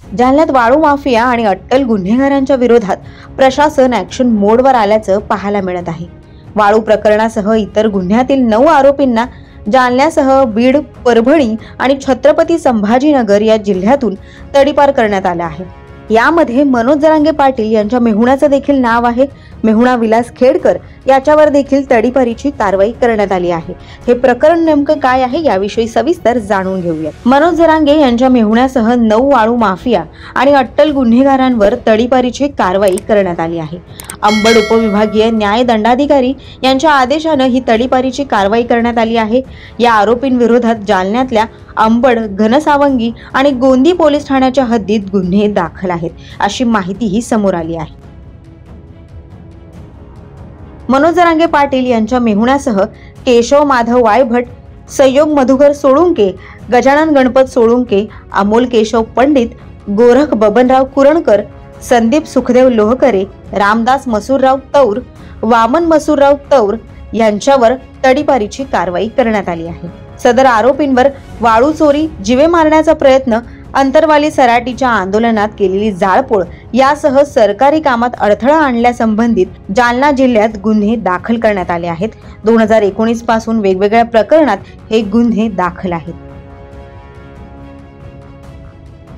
जालन्यात वाळू माफिया आणि अट्टल गुन्हेगारांच्या विरोधात प्रशासन ऍक्शन मोडवर आल्याचं पाहायला मिळत आहे। वाळू प्रकरणासह इतर गुन्ह्यातील 9 आरोपींना जालन्यासह बीड, परभणी आणि छत्रपती संभाजीनगर या जिल्ह्यातून तडीपार करण्यात आलं आहे। यामध्ये मनोज जरांगे पाटील यांच्या मेहुण्याचं देखील नाव आहे। मेहुणा विलास खेडकर याच्यावर देखील तडीपारीची कारवाई करण्यात आली आहे। हे प्रकरण नेमकं काय आहे याविषयी सविस्तर जाणून घेऊया। मनोज जरांगे यांच्या मेहुण्यासह 9 वाळू माफिया आणि अट्टल गुन्हेगारांवर तडीपारीची कारवाई करण्यात आली आहे। अंबड उपविभागीय न्याय दंडाधिकारी यांच्या आदेशाने ही तडीपारीची कारवाई करण्यात आली आहे। या आरोपींविरोधात जालन्यातल्या अंबड, घनसावंगी आणि गोंदी पोलीस ठाण्याच्या हद्दीत गुन्हे दाखल आहेत, अशी माहितीही समोर आली आहे। मनोज जरांगे पाटील यांच्या मेहुण्यासह केशव माधव वायभट, संयोग मधुकर सोळुंके, गजानन गणपत सोळुंके, अमोल केशव पंडित, गोरख बबनराव कुरणकर, संदीप सुखदेव लोहकरे, रामदास मसूरराव तौर, वामन मसूरराव तौर यांच्यावर तडीपारीची कारवाई करण्यात आली आहे। सदर आरोपींवर वाळू चोरी, जीवे मारण्याचा प्रयत्न, अंतरवाली सराटीच्या आंदोलनात केलेली जाळपोळ यासह सरकारी कामात अडथळा आणल्यासंबंधित जालना जिल्ह्यात गुन्हे दाखल करण्यात आले आहेत। 2019 पासून वेगवेगळ्या प्रकरणात हे गुन्हे दाखल आहेत।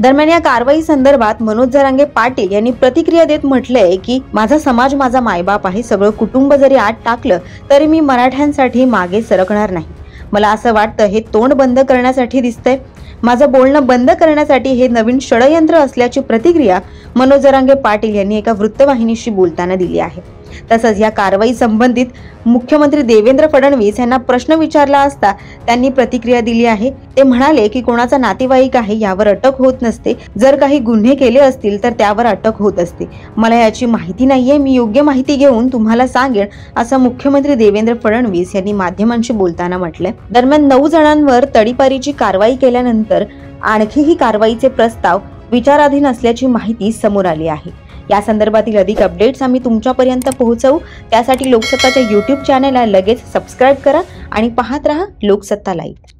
दरम्यान या कारवाई संदर्भात मनोज जरांगे पाटील यांनी प्रतिक्रिया देत म्हटलंय की माझा समाज माझा मायबाप आहे, सगळं कुटुंब जरी आत टाकलं तरी मी मराठ्यांसाठी मागे सरकणार नाही। मला असं वाटतं हे तोंड बंद करण्यासाठी दिसतंय, माझं बोलणं बंद करण्यासाठी हे नवीन षडयंत्र असल्याची प्रतिक्रिया मनोज जरांगे पाटील यांनी एका वृत्तवाहिनीशी बोलताना दिली आहे। तसंच या कारवाई संबंधित मुख्यमंत्री देवेंद्र फडणवीस यांना प्रश्न विचारला असता त्यांनी प्रतिक्रिया दिली आहे। ते म्हणाले की कोणाचा नातेवाईक आहे यावर अटक होत नसते, जर काही गुन्हे केले असतील तर त्यावर अटक होत असते। मला याची माहिती नाहीये, मी योग्य माहिती घेऊन तुम्हाला सांगेन, असं मुख्यमंत्री देवेंद्र फडणवीस यांनी माध्यमांशी बोलताना म्हटलंय। दरम्यान 9 जणांवर तडीपारीची कारवाई केल्यानंतर आणखीही कारवाईचे प्रस्ताव विचाराधीन असल्याची माहिती समोर आली आहे। या संदर्भातील अधिक अपडेट्स आम्ही तुमच्यापर्यंत पोहोचवू, त्यासाठी लोकसत्ताच्या YouTube चॅनलला लगेच सबस्क्राइब करा आणि पाहत रहा लोकसत्ता लाईव्ह।